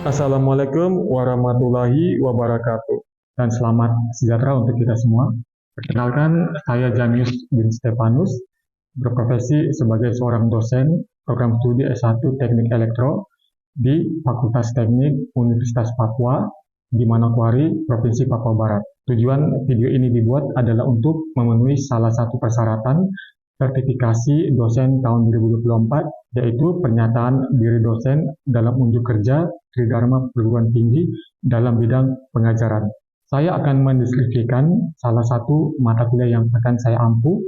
Assalamualaikum warahmatullahi wabarakatuh dan selamat sejahtera untuk kita semua. Perkenalkan, saya Jamius bin Stefanus, berprofesi sebagai seorang dosen program studi S1 Teknik Elektro di Fakultas Teknik Universitas Papua di Manokwari, Provinsi Papua Barat. Tujuan video ini dibuat adalah untuk memenuhi salah satu persyaratan sertifikasi dosen tahun 2024, yaitu pernyataan diri dosen dalam unjuk kerja Tridharma Perguruan Tinggi dalam bidang pengajaran. Saya akan mendeskripsikan salah satu mata kuliah yang akan saya ampu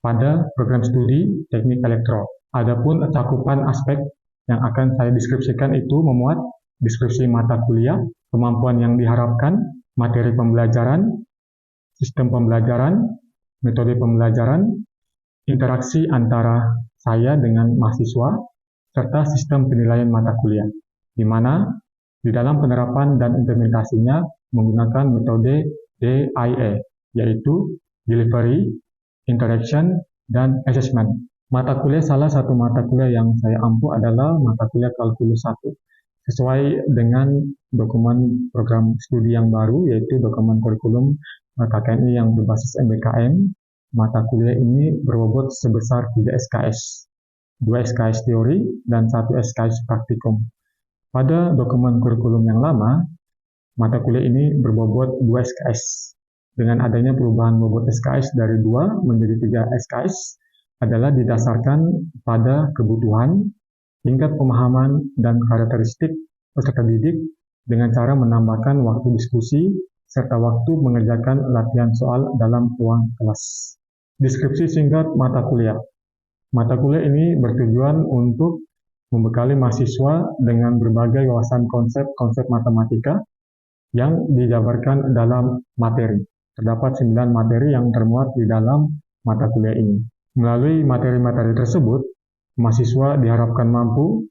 pada program studi Teknik Elektro. Adapun cakupan aspek yang akan saya deskripsikan itu memuat deskripsi mata kuliah, kemampuan yang diharapkan, materi pembelajaran, sistem pembelajaran, metode pembelajaran, interaksi antara saya dengan mahasiswa, serta sistem penilaian mata kuliah, di mana di dalam penerapan dan implementasinya menggunakan metode DIA, yaitu Delivery, Interaction, dan Assessment. Salah satu mata kuliah yang saya ampu adalah mata kuliah Kalkulus 1. Sesuai dengan dokumen program studi yang baru, yaitu dokumen kurikulum KKNI yang berbasis MBKM, mata kuliah ini berbobot sebesar 3 SKS, 2 SKS teori, dan 1 SKS praktikum. Pada dokumen kurikulum yang lama, mata kuliah ini berbobot 2 SKS. Dengan adanya perubahan bobot SKS dari 2 menjadi 3 SKS adalah didasarkan pada kebutuhan, tingkat pemahaman, dan karakteristik peserta didik dengan cara menambahkan waktu diskusi serta waktu mengerjakan latihan soal dalam ruang kelas. Deskripsi singkat mata kuliah. Mata kuliah ini bertujuan untuk membekali mahasiswa dengan berbagai wawasan konsep-konsep matematika yang dijabarkan dalam materi. Terdapat 9 materi yang termuat di dalam mata kuliah ini. Melalui materi-materi tersebut, mahasiswa diharapkan mampu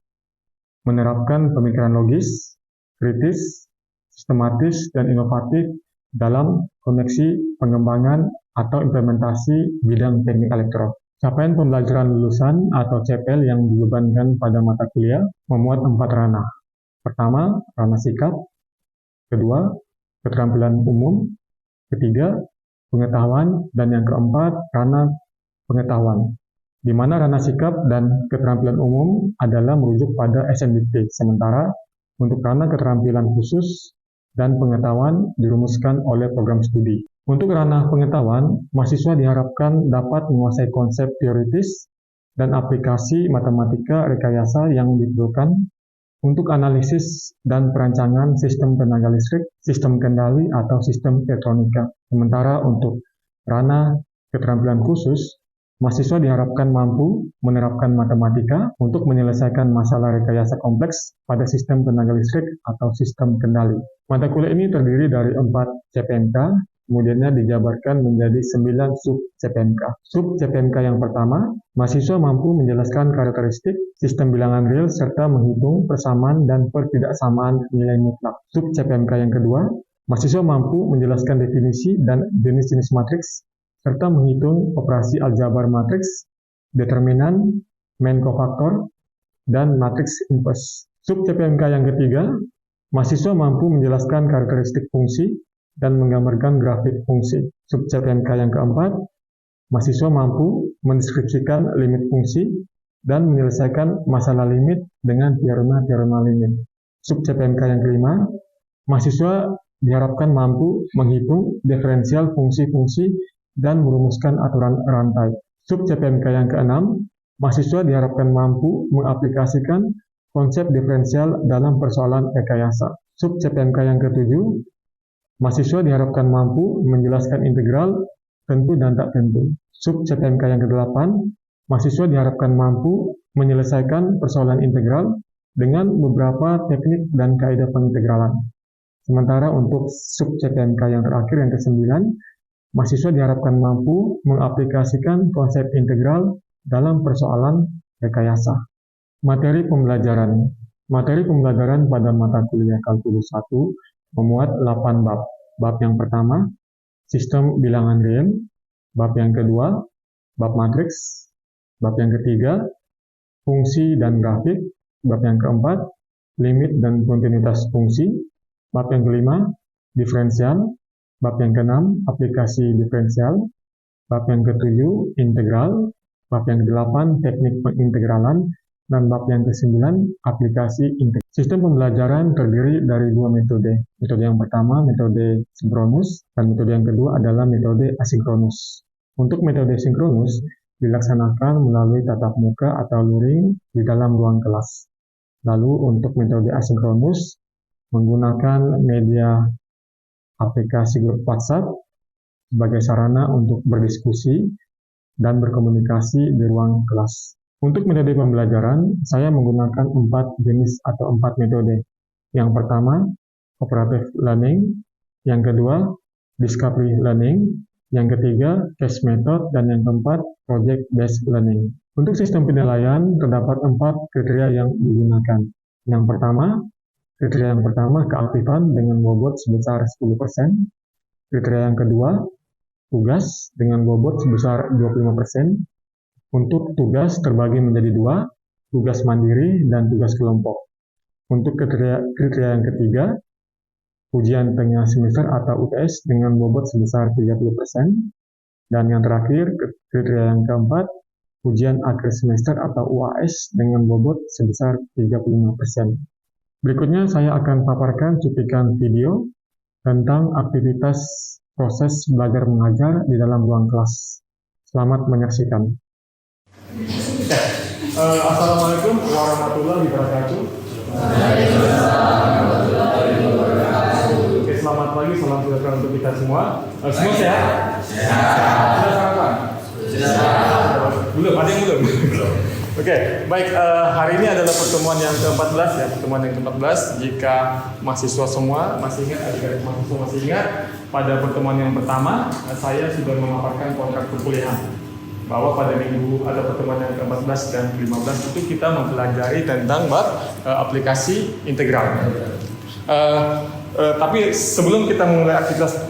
menerapkan pemikiran logis, kritis, sistematis, dan inovatif dalam koneksi pengembangan atau implementasi bidang teknik elektro. Capaian pembelajaran lulusan atau CPL yang dibebankan pada mata kuliah memuat 4 ranah. Pertama, ranah sikap. Kedua, keterampilan umum. Ketiga, pengetahuan. Dan yang keempat, ranah pengetahuan. Di mana ranah sikap dan keterampilan umum adalah merujuk pada SNBT, sementara untuk ranah keterampilan khusus dan pengetahuan dirumuskan oleh program studi. Untuk ranah pengetahuan, mahasiswa diharapkan dapat menguasai konsep teoritis dan aplikasi matematika rekayasa yang diperlukan untuk analisis dan perancangan sistem tenaga listrik, sistem kendali, atau sistem elektronika. Sementara untuk ranah keterampilan khusus, mahasiswa diharapkan mampu menerapkan matematika untuk menyelesaikan masalah rekayasa kompleks pada sistem tenaga listrik atau sistem kendali. Mata kuliah ini terdiri dari 4 CPNK, kemudiannya dijabarkan menjadi 9 sub-CPNK. Sub-CPNK yang pertama, mahasiswa mampu menjelaskan karakteristik sistem bilangan real serta menghitung persamaan dan pertidaksamaan nilai mutlak. Sub-CPNK yang kedua, mahasiswa mampu menjelaskan definisi dan jenis-jenis matriks serta menghitung operasi aljabar matriks, determinan, main cofactor, dan matriks inverse. Sub-CPNK yang ketiga, mahasiswa mampu menjelaskan karakteristik fungsi dan menggambarkan grafik fungsi. Sub-CPNK yang keempat, mahasiswa mampu mendeskripsikan limit fungsi dan menyelesaikan masalah limit dengan teorema-teorema limit. Sub-CPNK yang kelima, mahasiswa diharapkan mampu menghitung diferensial fungsi-fungsi dan merumuskan aturan rantai. Sub-CPNK yang keenam, mahasiswa diharapkan mampu mengaplikasikan konsep diferensial dalam persoalan rekayasa. Sub-CPNK yang ketujuh, mahasiswa diharapkan mampu menjelaskan integral, tentu dan tak tentu. Sub-CPNK yang ke-8, mahasiswa diharapkan mampu menyelesaikan persoalan integral dengan beberapa teknik dan kaidah pengintegralan. Sementara untuk sub-CPNK yang terakhir yang ke-9, mahasiswa diharapkan mampu mengaplikasikan konsep integral dalam persoalan rekayasa. Materi pembelajaran. Materi pembelajaran pada mata kuliah Kalkulus 1 memuat 8 bab. Bab yang pertama, sistem bilangan real. Bab yang kedua, bab matriks. Bab yang ketiga, fungsi dan grafik. Bab yang keempat, limit dan kontinuitas fungsi. Bab yang kelima, diferensial. Bab yang keenam, aplikasi diferensial. Bab yang ketujuh, integral. Bab yang kedelapan, teknik pengintegralan. Dan bab yang kesembilan, aplikasi integral. Sistem pembelajaran terdiri dari dua metode. Metode yang pertama, metode sinkronus, dan metode yang kedua adalah metode asinkronus. Untuk metode sinkronus, dilaksanakan melalui tatap muka atau luring di dalam ruang kelas. Lalu untuk metode asinkronus, menggunakan media aplikasi grup WhatsApp sebagai sarana untuk berdiskusi dan berkomunikasi di ruang kelas. Untuk metode pembelajaran, saya menggunakan 4 jenis atau 4 metode. Yang pertama, cooperative learning. Yang kedua, discovery learning. Yang ketiga, case method. Dan yang keempat, project-based learning. Untuk sistem penilaian, terdapat 4 kriteria yang digunakan. Kriteria yang pertama, keaktifan dengan bobot sebesar 10%. Kriteria yang kedua, tugas dengan bobot sebesar 25%. Untuk tugas terbagi menjadi 2, tugas mandiri dan tugas kelompok. Untuk kriteria yang ketiga, ujian tengah semester atau UTS dengan bobot sebesar 30%. Dan yang terakhir, kriteria yang keempat, ujian akhir semester atau UAS dengan bobot sebesar 35%. Berikutnya saya akan paparkan cuplikan video tentang aktivitas proses belajar mengajar di dalam ruang kelas. Selamat menyaksikan. Assalamualaikum warahmatullahi wabarakatuh. Oke, selamat pagi, salam sejahtera untuk kita semua. Semua sehat? Sudah sarapan? Belum, ada yang belum? Oke, baik. Hari ini adalah pertemuan yang ke-14 ya, pertemuan yang ke-14. Jika mahasiswa semua masih ingat, adik-adik mahasiswa masih ingat, pada pertemuan yang pertama saya sudah memaparkan kontrak perkuliahan. Bahwa pada minggu ada pertemuan yang ke-14 dan ke-15 itu kita mempelajari tentang bab aplikasi integral. Tapi sebelum kita memulai aktivitas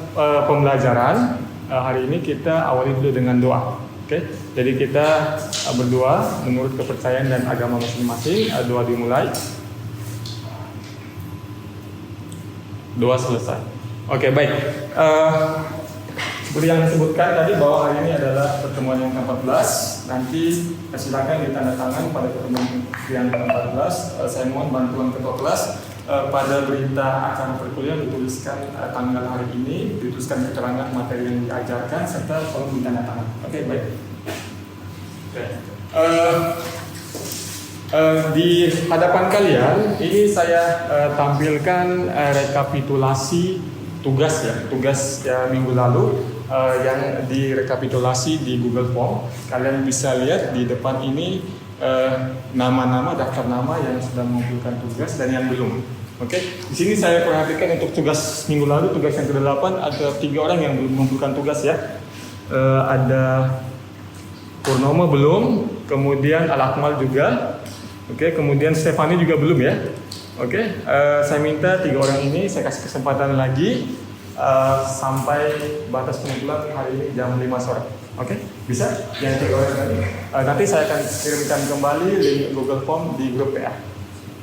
pembelajaran, hari ini kita awali dulu dengan doa. Oke? Jadi kita berdoa menurut kepercayaan dan agama masing-masing. Doa dimulai. Doa selesai. Oke, baik. Seperti yang disebutkan tadi bahwa hari ini adalah pertemuan yang ke-14. Nanti silakan ditandatangan pada pertemuan yang ke-14. Saya mohon bantuan ketua kelas pada berita acara perkuliahan dituliskan tanggal hari ini, dituliskan keterangan materi yang diajarkan serta tolong ditandatangan. Oke, baik. Di hadapan kalian ini saya tampilkan rekapitulasi tugas ya minggu lalu yang direkapitulasi di Google Form. Kalian bisa lihat di depan ini nama-nama, daftar nama yang sudah mengumpulkan tugas dan yang belum. Oke, di sini saya perhatikan untuk tugas minggu lalu, tugas yang ke-8 ada 3 orang yang belum mengumpulkan tugas ya. Ada Purnomo belum, kemudian Al-Akmal juga. Oke, kemudian Stefani juga belum ya. Oke, saya minta 3 orang ini saya kasih kesempatan lagi sampai batas pengumpulan hari ini jam 5 sore. Oke, bisa? Yang 3 orang tadi. Nanti saya akan kirimkan kembali link Google Form di grup PA.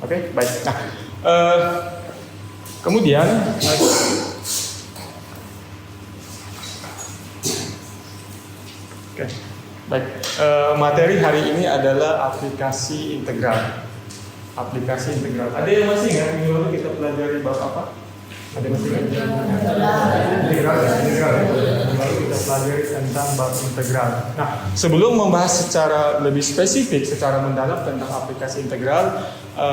Oke, baik. Nah, kemudian oke, baik. Materi hari ini adalah aplikasi integral. Aplikasi integral. Ada yang masih ingat minggu lalu kita pelajari bab apa? Ada yang masih ingat? Integral. Lalu kita pelajari tentang bab integral. Nah, sebelum membahas secara lebih spesifik, secara mendalam tentang aplikasi integral,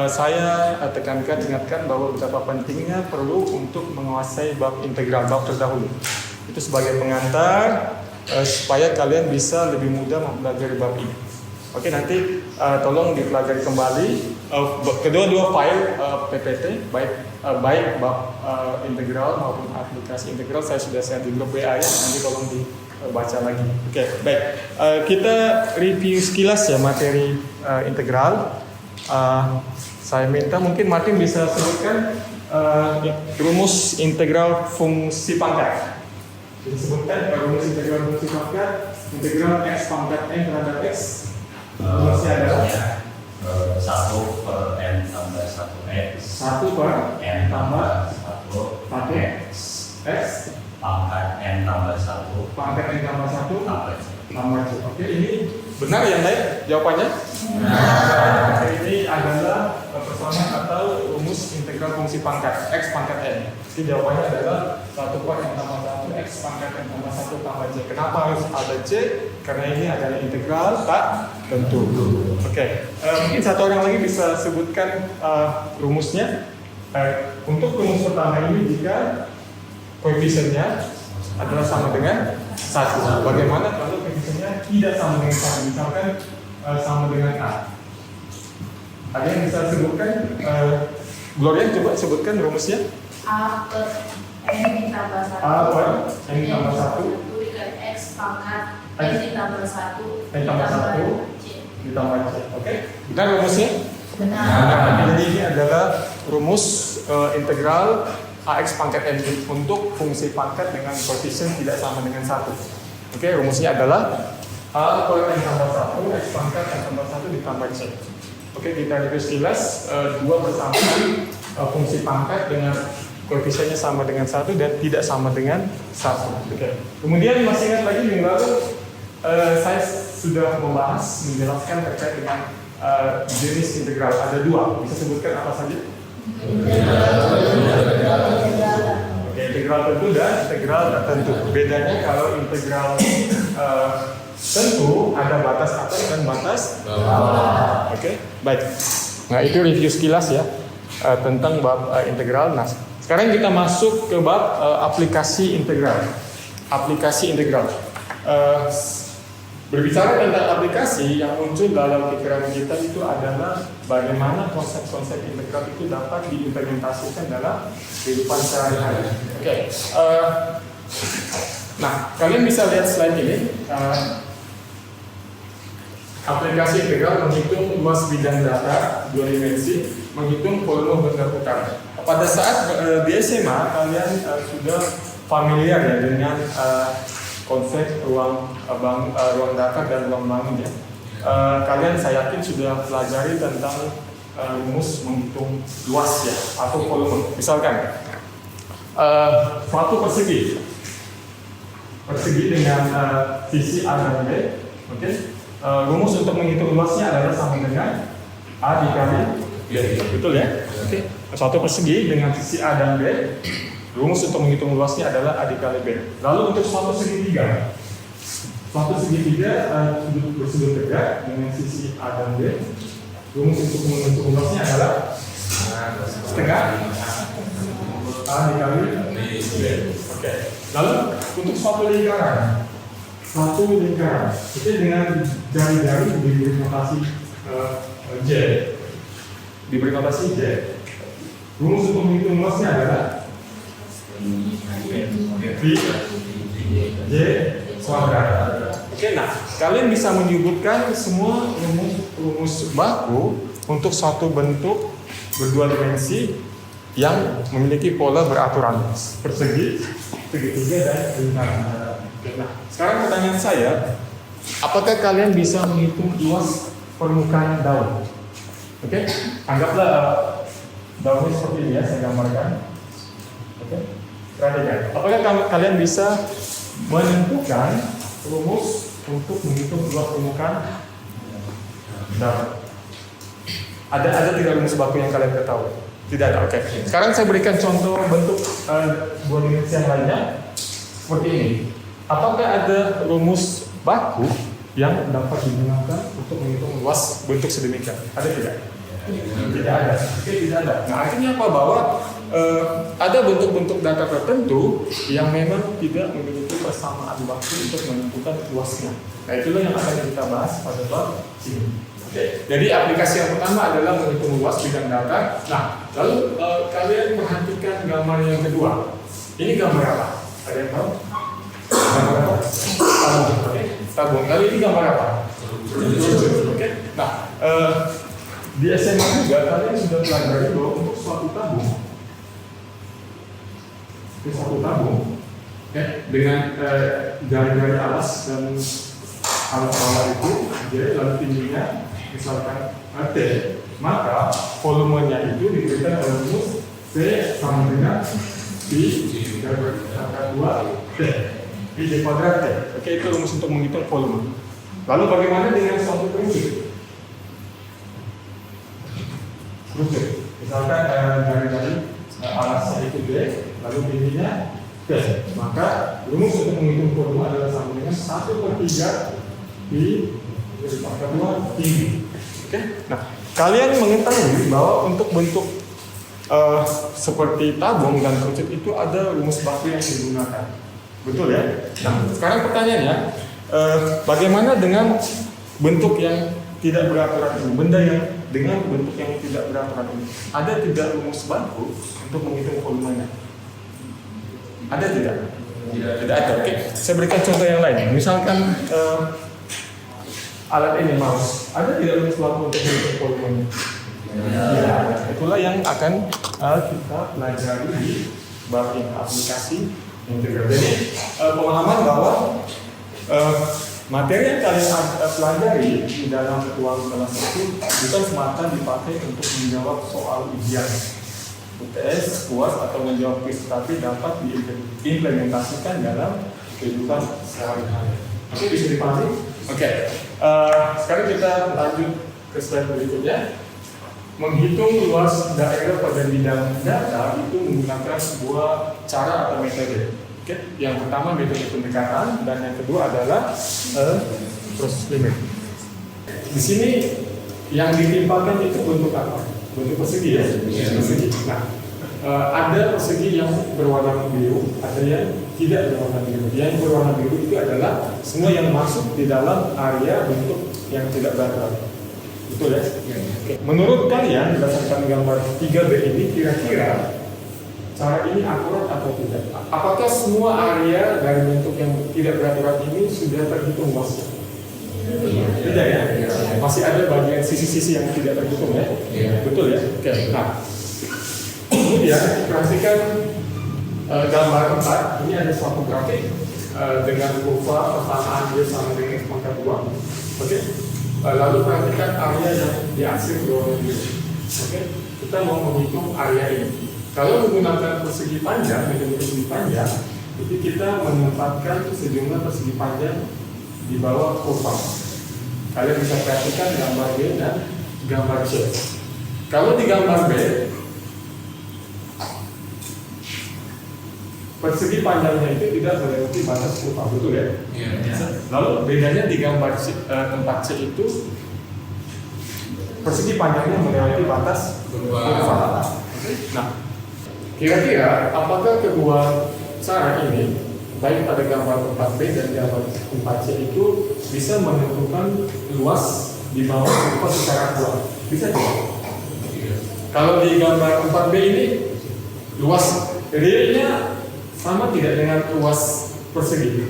saya ingatkan bahwa betapa pentingnya perlu untuk menguasai bab integral, bab terdahulu. Itu sebagai pengantar supaya kalian bisa lebih mudah mempelajari bab ini. Oke, nanti tolong dipelajari kembali kedua-dua file PPT, baik bab integral maupun aplikasi integral saya sudah share di grup WA ya, nanti tolong dibaca lagi. Oke, baik. Kita review sekilas ya materi integral. Saya minta mungkin Martin bisa sebutkan rumus integral fungsi pangkat. Disebutkan rumus integral fungsi pangkat, integral x pangkat n terhadap x. Rumusnya adalah 1 per n tambah 1 x. 1 per N tambah 1 x pangkat n tambah 1 pangkat n tambah 1 tambah tambah c. Oke, ini benar yang lain jawabannya? Nah, ini adalah persamaan atau rumus integral fungsi pangkat x pangkat n. Jadi jawabannya adalah 1 per n tambah 1 x pangkat n tambah 1 tambah c. Kenapa harus ada c? Karena ini adalah integral tak tentu. Oke, mungkin satu orang lagi bisa sebutkan rumusnya. Untuk rumus pertama ini jika koefisiennya adalah sama dengan 1. Bagaimana kalau koefisiennya tidak sama dengan 1? Misalkan sama dengan A. Ada yang bisa sebutkan? Gloria, coba sebutkan rumusnya. A per n ditambah 1 A per n ditambah 1 dikali x pangkat n ditambah 1 n tambah 1 c. ditambah c. Oke, benar rumusnya? Benar. Nah, jadi ini adalah rumus integral ax pangkat n untuk fungsi pangkat dengan koefisien tidak sama dengan 1. Oke, rumusnya adalah a per n tambah 1 x pangkat n tambah 1 ditambah c. Oke, kita lihat sekilas dua persamaan fungsi pangkat dengan koefisiennya sama dengan 1 dan tidak sama dengan 1. Oke. Kemudian masih ingat lagi minggu lalu saya sudah membahas menjelaskan terkait dengan jenis integral. Ada dua. Bisa sebutkan apa saja? Oke, integral tentu dan integral tak tentu. Bedanya kalau integral tentu ada batas atas dan batas bawah. Oke, baik. Nah, itu review sekilas ya tentang bab integral. Nah, sekarang kita masuk ke bab aplikasi integral. Aplikasi integral. Berbicara tentang aplikasi yang muncul dalam pikiran kita itu adalah bagaimana konsep-konsep integral itu dapat diimplementasikan dalam kehidupan sehari-hari. Oke. Nah, kalian bisa lihat slide ini. Aplikasi integral menghitung luas bidang data 2 dimensi, menghitung volume benda putar. Pada saat di SMA kalian sudah familiar ya dengan konsep ruang data dan ruang bangun ya. Kalian saya yakin sudah pelajari tentang rumus menghitung luas ya atau volume. Misalkan suatu persegi dengan sisi A dan B, oke. Rumus untuk menghitung luasnya adalah sama dengan A dikali B, betul ya? Oke. Suatu persegi dengan sisi A dan B, rumus untuk menghitung luasnya adalah A dikali B. Lalu untuk suatu segitiga bersudut tegak dengan sisi A dan B, rumus untuk menghitung luasnya adalah setengah A dikali B. Oke. Lalu untuk suatu lingkaran itu dengan jari-jari diberi notasi J, rumus untuk menghitung luasnya adalah J kuadrat. Oke, nah kalian bisa menyebutkan semua rumus baku untuk suatu bentuk berdua dimensi yang memiliki pola beraturan persegi, segitiga dan lingkaran. Nah, sekarang pertanyaan saya, apakah kalian bisa menghitung luas permukaan daun? Oke, anggaplah daunnya seperti ini ya, saya gambarkan. Oke. Perhatikan, apakah kalian bisa menentukan rumus untuk menghitung luas permukaan daun? Ada tidak rumus baku yang kalian ketahui? Tidak ada. Oke. Sekarang saya berikan contoh bentuk dua dimensi yang lainnya seperti ini. Apakah ada rumus baku yang dapat digunakan untuk menghitung luas bentuk sedemikian? Ada tidak? Tidak ada. Oke, tidak ada. Nah, artinya apa? Bahwa ada bentuk-bentuk data tertentu yang memang tidak memiliki persamaan waktu untuk menentukan luasnya. Nah, itulah yang akan kita bahas pada bab ini. Oke. Jadi aplikasi yang pertama adalah menghitung luas bidang data. Nah, lalu kalian perhatikan gambar yang kedua. Ini gambar apa? Ada yang tahu? Gambar apa? Tabung. Oke. Tabung. Kali ini gambar apa? Oke. Nah, di SMA juga kalian sudah pelajari bahwa untuk suatu tabung, ya, dengan jari-jari alas dan alas bawah itu, jadi lalu tingginya misalkan T, Maka volumenya itu diberikan oleh rumus V sama dengan Pi pangkat 2 T Pi D kuadrat T. Oke, itu rumus untuk menghitung volume. Lalu bagaimana dengan suatu prinsip? Misalkan dari alasnya itu D, lalu ininya T. Maka rumus untuk menghitung volume adalah sama dengan 1/3 Pi pangkat 2 tinggi. Oke, nah kalian mengetahui bahwa untuk bentuk seperti tabung dan kerucut itu ada rumus baku yang digunakan. Betul ya? Nah, sekarang pertanyaannya, bagaimana dengan bentuk yang tidak beraturan ini? Benda yang dengan bentuk yang tidak beraturan ini. Ada tidak rumus baku untuk menghitung volumenya? Ada tidak? Tidak ada. Oke, saya berikan contoh yang lain. Misalkan alat ini mouse. Ada tidak rumus baku untuk menghitung volumenya? Ya, itulah yang akan kita pelajari di bab ini, aplikasi integral. Jadi pemahaman bahwa materi yang kalian pelajari di dalam ruang kelas itu bukan semata dipakai untuk menjawab soal ujian UTS, UAS atau menjawab quiz, tapi dapat diimplementasikan dalam kehidupan sehari-hari. Oke, bisa dipahami? Oke, sekarang kita lanjut ke slide berikutnya. Menghitung luas daerah pada bidang data itu menggunakan sebuah cara atau metode. Oke, yang pertama metode pendekatan dan yang kedua adalah proses limit. Di sini yang ditimpakan itu bentuk apa? Bentuk persegi ya? Persegi. Nah, ada persegi yang berwarna biru, ada yang tidak berwarna biru. Yang berwarna biru itu adalah semua yang masuk di dalam area bentuk yang tidak beraturan. Betul ya? Oke. Menurut kalian berdasarkan gambar 3B ini kira-kira cara ini akurat atau tidak? Apakah semua area dari bentuk yang tidak beraturan ini sudah terhitung luasnya? Tidak ya? Masih ada bagian sisi-sisi yang tidak terhitung ya? Betul ya? Oke. Nah, kemudian perhatikan gambar 4. Ini ada suatu grafik dengan kurva persamaan Y sama dengan X pangkat 2. Oke. Lalu perhatikan area yang diaksir berwarna biru. Oke, kita mau menghitung area ini. Kalau menggunakan persegi panjang, metode persegi panjang, itu kita menempatkan sejumlah persegi panjang di bawah kurva. Kalian bisa perhatikan gambar B dan gambar C. Kalau di gambar B, persegi panjangnya itu tidak melewati batas kurva, betul ya? Lalu bedanya di gambar tempat C itu persegi panjangnya melewati batas kurva. Nah, kira-kira apakah kedua cara ini, baik pada gambar tempat B dan gambar tempat C itu bisa menentukan luas di bawah kurva secara akurat? Bisa tidak? Kalau di gambar 4B ini luas realnya sama tidak dengan luas persegi?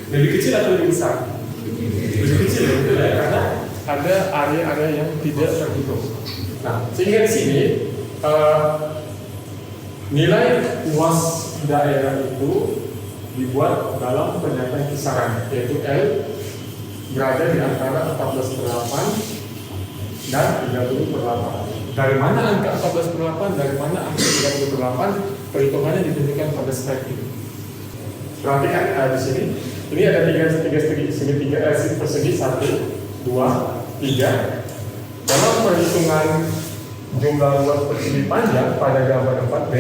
Lebih kecil atau lebih besar? Lebih kecil ya, betul ya, karena ada area-area yang tidak terhitung. Nah, sehingga di sini nilai luas daerah itu dibuat dalam pernyataan kisaran, yaitu L berada di antara 14/8 dan 30/8. Dari mana angka 14/8, dari mana angka 30/8? Perhitungannya ditentukan pada slide ini. Perhatikan di sini. Ini ada tiga persegi 1, 2, 3. Dalam perhitungan jumlah luas persegi panjang pada gambar 4B,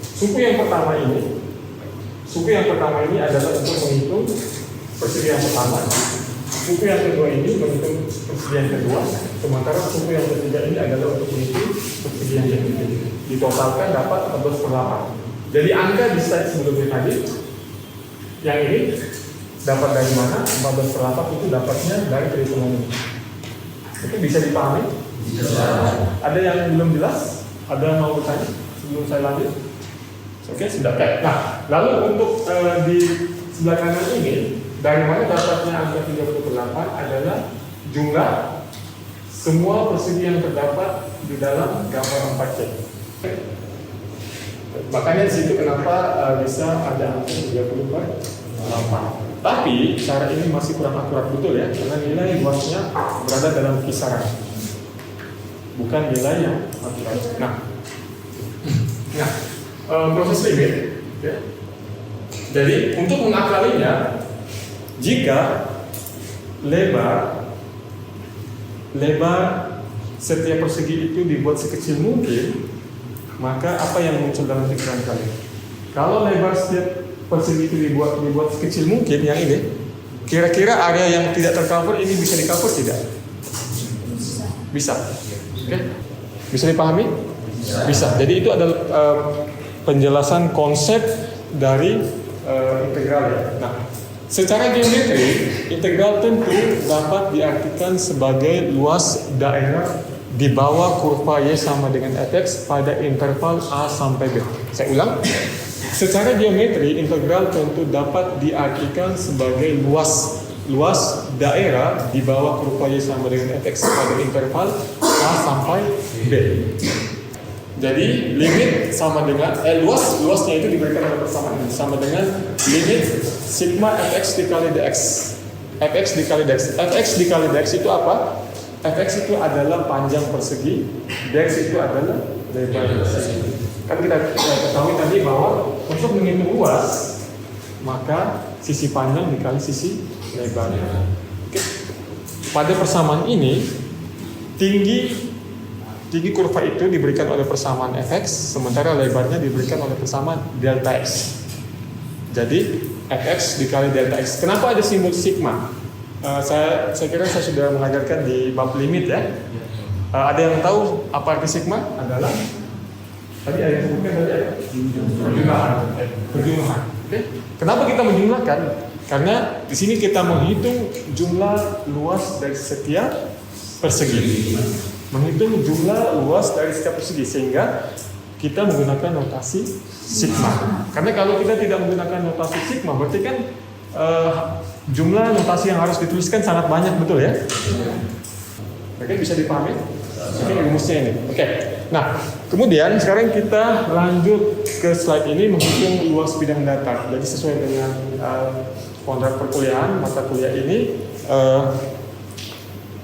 suku yang pertama ini adalah untuk menghitung persegi yang pertama. Suku yang kedua ini menghitung persegi yang kedua, sementara suku yang ketiga ini adalah untuk menghitung persegi yang ketiga. Ditotalkan dapat 14/8. Jadi angka di slide sebelumnya tadi, yang ini dapat dari mana? 14/8 itu dapatnya dari perhitungan ini. Itu bisa dipahami? Bisa. Ada yang belum jelas? Ada yang mau bertanya sebelum saya lanjut? Oke, sudah. Nah, lalu untuk di sebelah kanan ini, dari mana dapatnya angka 38 adalah jumlah semua persegi yang terdapat di dalam gambar 4C. Makanya di situ kenapa bisa ada angka 30/8. Tapi cara ini masih kurang akurat, betul ya, karena nilai luasnya berada dalam kisaran. bukan nilai yang natural. Nah, proses limit. Ya. Jadi untuk mengakalinya, jika lebar setiap persegi itu dibuat sekecil mungkin, maka apa yang muncul dalam pikiran kalian? Kalau lebar setiap persegi itu dibuat sekecil mungkin, yang ini, kira-kira area yang tidak tercover ini bisa di-cover tidak? Bisa. Oke. Bisa dipahami? Bisa. Jadi itu adalah penjelasan konsep dari integral ya. Nah, secara geometri, integral tentu dapat diartikan sebagai luas daerah di bawah kurva Y sama dengan fx pada interval A sampai B. Saya ulang. Secara geometri, integral tentu dapat diartikan sebagai luas daerah di bawah kurva Y sama dengan fx pada interval A sampai B. Jadi limit sama dengan luasnya itu diberikan oleh persamaan ini sama dengan limit sigma fx dikali dx. Fx dikali dx. Fx dikali dx itu apa? Fx itu adalah panjang persegi, dx itu adalah lebar persegi. Kan kita ketahui tadi bahwa untuk menghitung luas maka sisi panjang dikali sisi lebarnya. Oke. Pada persamaan ini tinggi kurva itu diberikan oleh persamaan fx, sementara lebarnya diberikan oleh persamaan delta x. Jadi fx dikali delta x. Kenapa ada simbol sigma? Saya kira saya sudah mengajarkan di bab limit ya. Ada yang tahu apa arti sigma? Adalah tadi ada yang sebutkan tadi ada perjumlahan. Oke. Kenapa kita menjumlahkan? Karena di sini kita menghitung jumlah luas dari setiap persegi. Menghitung jumlah luas dari setiap persegi sehingga kita menggunakan notasi sigma. Karena kalau kita tidak menggunakan notasi sigma berarti kan jumlah notasi yang harus dituliskan sangat banyak, betul ya? Oke, bisa dipahami? Oke, rumusnya ini. Oke. Nah, kemudian sekarang kita lanjut ke slide ini menghitung luas bidang datar. Jadi sesuai dengan kontrak perkuliahan mata kuliah ini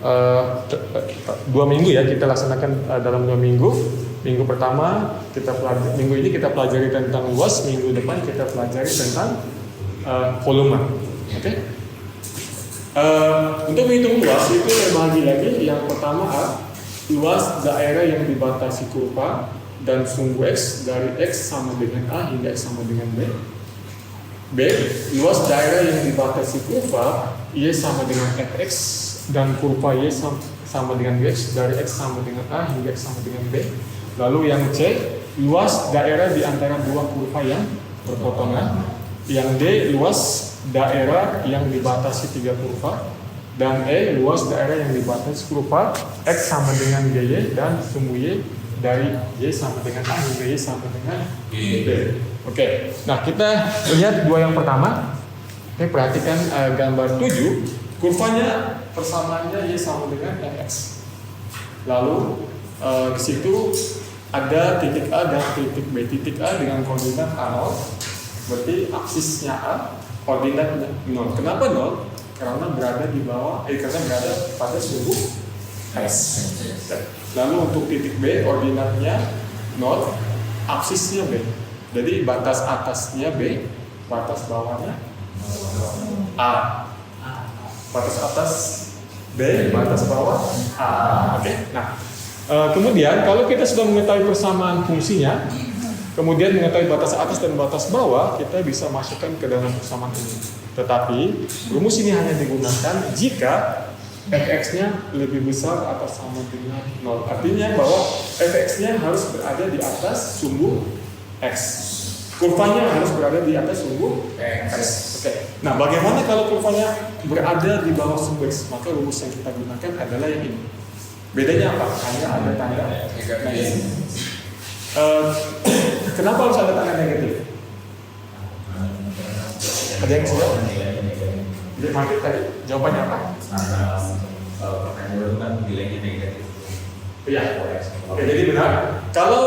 2 minggu ya kita laksanakan dalam 2 minggu. Minggu pertama minggu ini kita pelajari tentang luas, minggu depan kita pelajari tentang volume. Oke. Untuk menghitung luas itu terbagi lagi. Yang pertama luas daerah yang dibatasi kurva dan sumbu x dari x sama dengan a hingga x sama dengan b. B. Luas daerah yang dibatasi kurva y sama dengan fx dan kurva y sama dengan x dari x sama dengan a hingga x sama dengan b. Lalu yang C, luas daerah di antara dua kurva yang berpotongan. Yang D, luas daerah yang dibatasi 3 kurva. Dan E, luas daerah yang dibatasi kurva x sama dengan gy dan sumbu y dari y sama dengan a hingga y sama dengan b. Oke, nah kita lihat dua yang pertama. Oke, perhatikan gambar 7. Kurvanya persamaannya y sama dengan fx. Lalu di situ ada titik A dan titik B. Titik A dengan koordinat A0, berarti aksisnya A, koordinatnya 0. Kenapa 0? Karena berada di bawah, karena berada pada sumbu S. Lalu untuk titik B, koordinatnya 0, aksisnya B. Jadi batas atasnya B, batas bawahnya A. Batas atas B, batas bawah A. Oke. Nah, kemudian kalau kita sudah mengetahui persamaan fungsinya, kemudian mengetahui batas atas dan batas bawah, kita bisa masukkan ke dalam persamaan ini. Tetapi rumus ini hanya digunakan jika fx-nya lebih besar atau sama dengan 0. Artinya bahwa fx-nya harus berada di atas sumbu x. Kurvanya harus berada di atas sumbu x. Oke. Nah, bagaimana kalau kurvanya berada di bawah sumbu x? Maka rumus yang kita gunakan adalah yang ini. Bedanya apa? Hanya ada tanda negatif. Kenapa harus ada tanda negatif? Ada yang sudah? Jadi tadi jawabannya apa? Pertanyaan dulu kan nilainya negatif. Iya. Oke, jadi benar. Kalau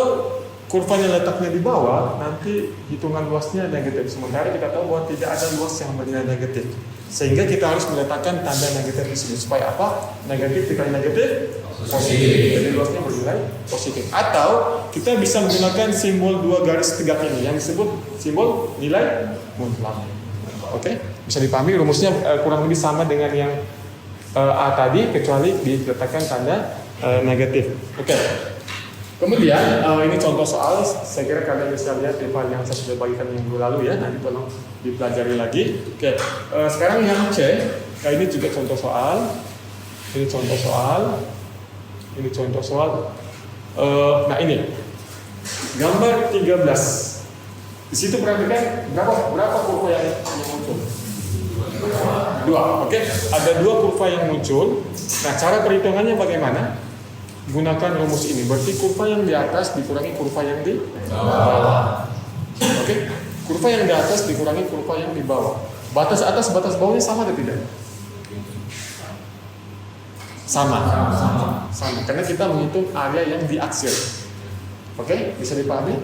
kurvanya letaknya di bawah, nanti hitungan luasnya negatif. Sementara kita tahu bahwa tidak ada luas yang bernilai negatif. Sehingga kita harus meletakkan tanda negatif di sini. Supaya apa? Negatif dikali negatif positif. Jadi luasnya bernilai nilai positif. Atau kita bisa menggunakan simbol 2 garis tegak ini yang disebut simbol nilai mutlak. Oke, bisa dipahami rumusnya kurang lebih sama dengan yang A tadi, kecuali diletakkan tanda negatif. Oke. Kemudian ini contoh soal, saya kira kalian bisa lihat di file yang saya sudah bagikan minggu lalu ya, nanti tolong dipelajari lagi. Oke, sekarang yang C, ini juga contoh soal. Ini contoh soal. Ini contoh soal. Nah ini gambar 13. Di situ perhatikan berapa kurva yang muncul? 2. Oke, ada 2 kurva yang muncul. Nah, cara perhitungannya bagaimana? Gunakan rumus ini. Berarti kurva yang di atas dikurangi kurva yang di bawah. Oke, kurva yang di atas dikurangi kurva yang di bawah. Batas atas, batas bawahnya sama atau tidak? Sama. Karena kita menghitung area yang diaksir. Oke, bisa dipahami?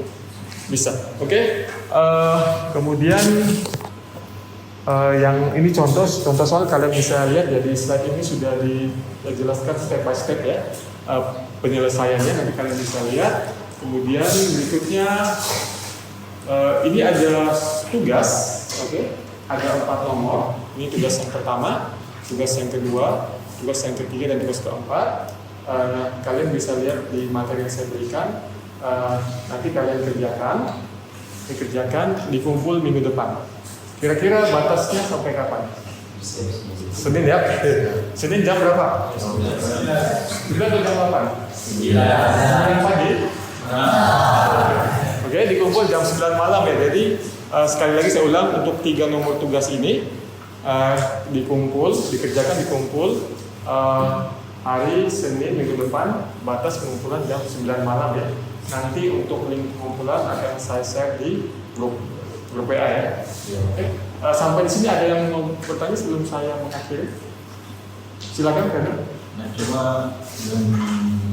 Bisa. Oke. Kemudian yang ini contoh soal kalian bisa lihat ya di slide ini sudah dijelaskan step by step ya penyelesaiannya, nanti kalian bisa lihat. Kemudian berikutnya ini ada tugas, oke? Ada 4 nomor. Ini tugas yang pertama, tugas yang kedua, tugas yang ketiga, dan tugas keempat. Kalian bisa lihat di materi yang saya berikan. Nanti kalian dikerjakan, dikumpul minggu depan. Kira-kira batasnya sampai kapan? Senin ya? Senin jam berapa? 9 atau jam 8? 9 pagi? Oke, dikumpul jam 9 malam ya. Jadi sekali lagi saya ulang, untuk 3 nomor tugas ini dikumpul hari Senin minggu depan, batas pengumpulan jam 9 malam ya. Nanti untuk link pengumpulan akan saya share di grup WA ya. Oke. Sampai di sini ada yang mau bertanya sebelum saya mengakhiri? Silakan Kak. Nah, coba yang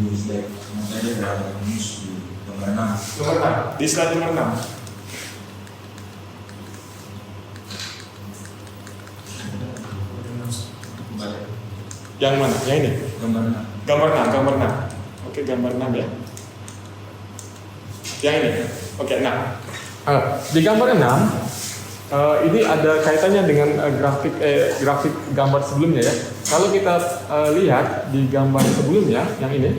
di slide yang tadi ada rumus di nomor 6. Nomor 6, di slide nomor 6. Yang mana? Yang ini? Gambar 6. Oke, gambar 6 ya. Yang ini. Oke, nah. Di gambar 6 ini ada kaitannya dengan grafik gambar sebelumnya ya. Kalau kita lihat di gambar sebelumnya yang ini,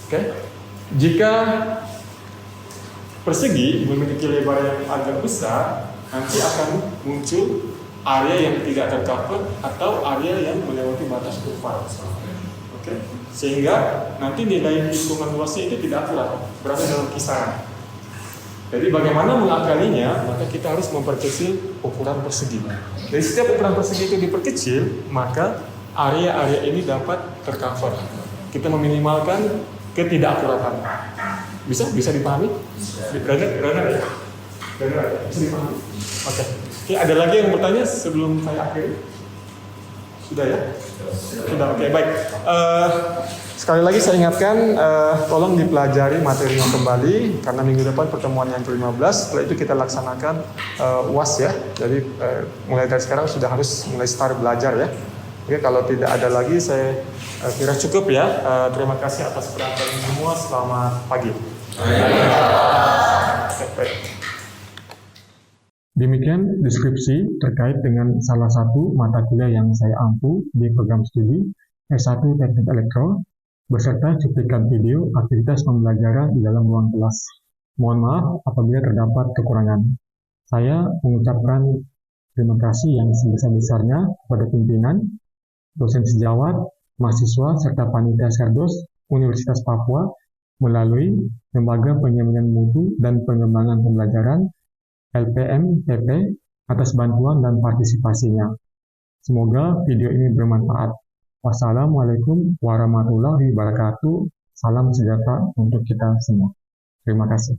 oke, jika persegi memiliki lebar yang agak besar, nanti akan muncul area yang tidak tercover atau area yang melewati batas kurva. Oke, sehingga nanti nilai hitungan luasnya itu tidak akurat, berada dalam kisaran. Jadi bagaimana mengakalinya? Maka kita harus memperkecil ukuran persegi. Dari setiap ukuran persegi itu diperkecil, maka area-area ini dapat tercover. Kita meminimalkan ketidakakuratan. Bisa dipahami? Runner ya? Bisa dipahami? Oke. Oke, ada lagi yang bertanya sebelum saya akhiri? Sudah ya? Sudah, oke, baik. Sekali lagi saya ingatkan, tolong dipelajari materinya kembali, karena minggu depan pertemuan yang ke-15, setelah itu kita laksanakan UAS ya. Jadi mulai dari sekarang sudah harus mulai start belajar ya. Oke, kalau tidak ada lagi saya kira cukup ya. Terima kasih atas perhatian semua, selamat pagi. Demikian deskripsi terkait dengan salah satu mata kuliah yang saya ampu di program studi S1 Teknik Elektro, beserta cuplikan video aktivitas pembelajaran di dalam ruang kelas. Mohon maaf apabila terdapat kekurangan. Saya mengucapkan terima kasih yang sebesar-besarnya kepada pimpinan, dosen sejawat, mahasiswa, serta panitia Serdos Universitas Papua melalui Lembaga Penjaminan Mutu dan Pengembangan Pembelajaran LPM-PP atas bantuan dan partisipasinya. Semoga video ini bermanfaat. Wassalamualaikum warahmatullahi wabarakatuh. Salam sejahtera untuk kita semua. Terima kasih.